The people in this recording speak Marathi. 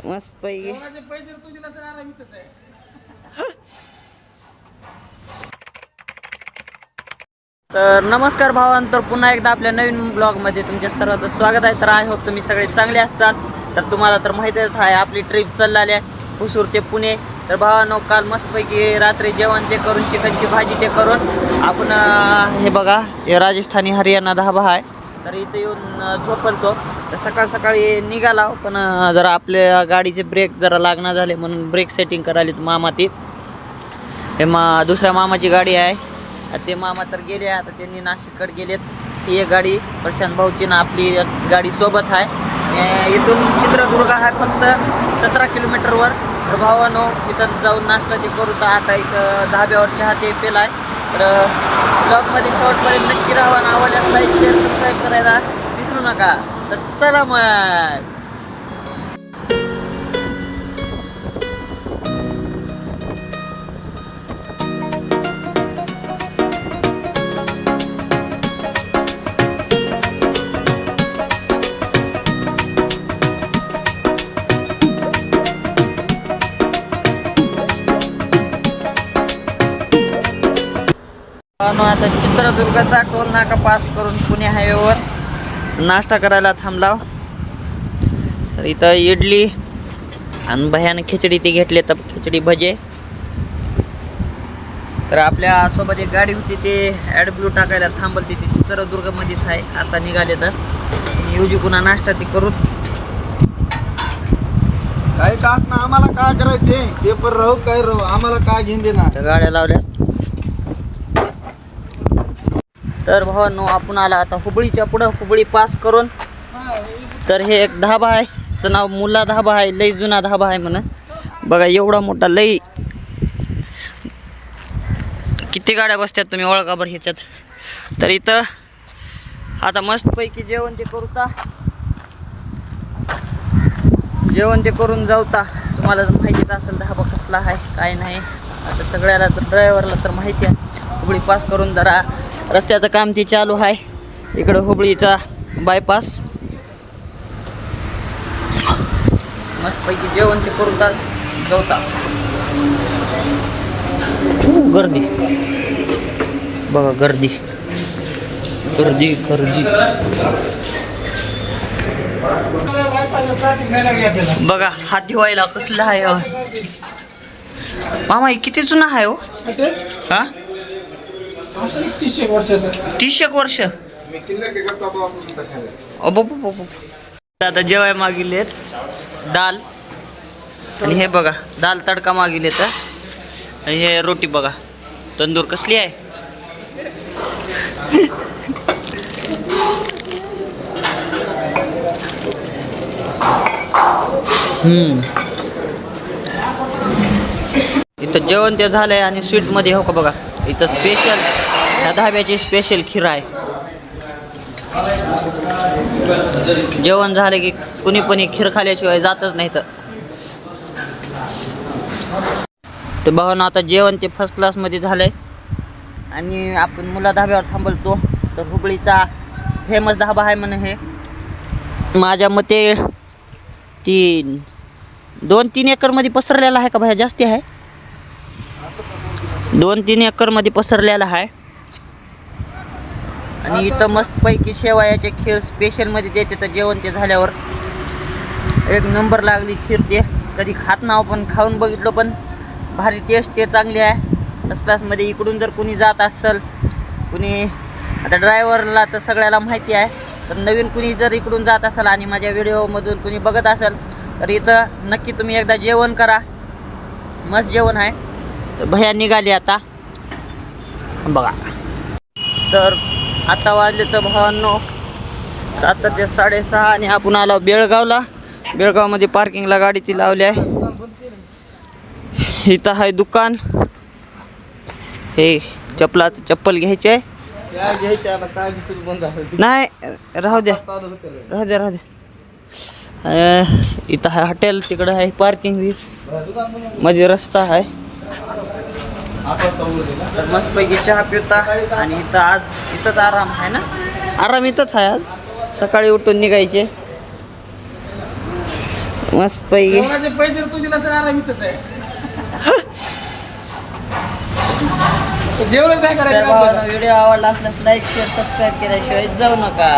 मस्त पैकी तर नमस्कार भावांतर पुन्हा एकदा आपल्या नवीन ब्लॉग मध्ये तुमच्या सर्वांचं स्वागत आहे. तर आय होप तुम्ही सगळे चांगले असतात. तर तुम्हाला तर माहितीच आहे आपली ट्रिप चाललेली आहे हुसूर ते पुणे. तर भावांनो काल मस्तपैकी रात्री जेवण ते करून चिकनची भाजी ते करून आपण हे बघा हे राजस्थानी हरियाणा धाबा आहे. तर इथे येऊन झोपलतो. तर सकाळ सकाळी निघाला पण जरा आपल्या गाडीचे ब्रेक जरा लागणार झाले म्हणून ब्रेक सेटिंग करायला मामा ती हे दुसऱ्या मामाची गाडी आहे. ते मामा तर गेले आता त्यांनी नाशिककडे गेलेत. ही एक गाडी प्रशांत भाऊची ना आपली गाडी सोबत आहे. इथून चित्रदुर्ग आहे फक्त 17 किलोमीटरवर. तर भावानो तिथं जाऊन नाश्ता ते करू. तर आता इथं धाब्यावर चहा ते पेला आहे. तर ब्लॉगमध्ये शेवटपर्यंत नक्की राहा आणि आवडल्यास लाईक शेअर सबस्क्राईब करायला विसरू नका. तर चला मग आता चित्रदुर्गचा टोल नाका पास करून पुणे हायवेवर नाश्ता करायला थांबला. तर इथं इडली आणि भयान खिचडी ते घेतले तर खिचडी भजे. तर आपल्या सोबत एक गाडी होती ते ॲड ब्लू टाकायला थांबलती ती चित्रदुर्गमध्येच आहे. आता निघाले तर युजी पुन्हा नाश्ता ते करू. काय कास ना आम्हाला काय करायचे पेपर राहू काय राहू आम्हाला काय घेऊन देणार. गाड्या लावल्या. तर भावांनो आपण आला आता हुबळीच्या पुढं हुबळी पास करून. तर हे एक धाबा आहे त्याचं नाव मुला धाबा आहे. लई जुना धाबा आहे म्हणा. बघा एवढा मोठा लई किती गाड्या बसतात तुम्ही ओळखा बरं ह्याच्यात. तर इथं आता मस्तपैकी जेवण ते करूता जेवण ते करून जाऊता. तुम्हाला जर माहितीच असेल धाबा कसला आहे काय नाही. आता सगळ्याला तर ड्रायव्हरला तर माहिती आहे. हुबळी पास करून जरा रस्त्याचं काम ते चालू आहे इकडं हुबळीचा बायपास. मस्तपैकी जेवण ते करून जाऊता. गर्दी बघा गर्दी गर्दी गर्दी बघा हात धुवायला कसला आहे मामा. किती जुना आहे हो हा 30 वर्ष. आता जेवाय मागितलेत दाल आणि हे बघा दाल तडका मागितले तर हे रोटी बघा तंदूर कसली आहे. इथं जेवण ते झालंय आणि स्वीट मध्ये हो का बघा इथं स्पेशल ह्या धाब्याची स्पेशल खीर आहे. जेवण झालं की कुणी पण खीर खाल्याशिवाय जातच नाही. तर भावांनो आता जेवण ते फर्स्ट क्लासमध्ये झालंय आणि आपण मुला धाब्यावर थांबलतो. तर हुबळीचा फेमस धाबा आहे म्हणे हे. माझ्या मते 2-3 एकरमध्ये पसरलेला आहे का भाया जास्ती आहे. 2-3 एकरमध्ये पसरलेला आहे. आणि इथं मस्तपैकी शेवयाचे खीर स्पेशलमध्ये देते. तर जेवण ते झाल्यावर एक नंबर लागली खीर. ते कधी खात नाव पण खाऊन बघितलं पण भारी टेस्ट ते चांगली आहे फर्स्ट क्लासमध्ये. इकडून जर कुणी जात असेल कुणी आता ड्रायव्हरला तर सगळ्याला माहिती आहे. तर नवीन कुणी जर इकडून जात असेल आणि माझ्या व्हिडिओमधून कुणी बघत असेल तर इथं नक्की तुम्ही एकदा जेवण करा. मस्त जेवण आहे. तर भैया निघाली आता बघा. तर आता वाजले तर भावांनो रात्रीचे 6:30 आणि आपण आलो बेळगावला. बेळगावमध्ये पार्किंगला गाडी ती लावली आहे. इथं आहे दुकान. हे चप्पल घ्यायचे आहे नाही राहू द्या राहू द्या राहू द्या. इथं आहे हॉटेल तिकडं आहे पार्किंग बी मध्ये रस्ता आहे. तर मस्तपैकी चहा पिता आणि इथं आज इथंच आराम आहे ना. आराम इथंच आहे आज. सकाळी उठून निघायचे मस्त पैकी जेवणाचे पैसे तू दिला तर आराम इथंच आहे. जेवण काय तर करायचं भावांनो, व्हिडिओ आवडला असल्यास लाईक शेअर सबस्क्राईब केल्याशिवाय जाऊ नका.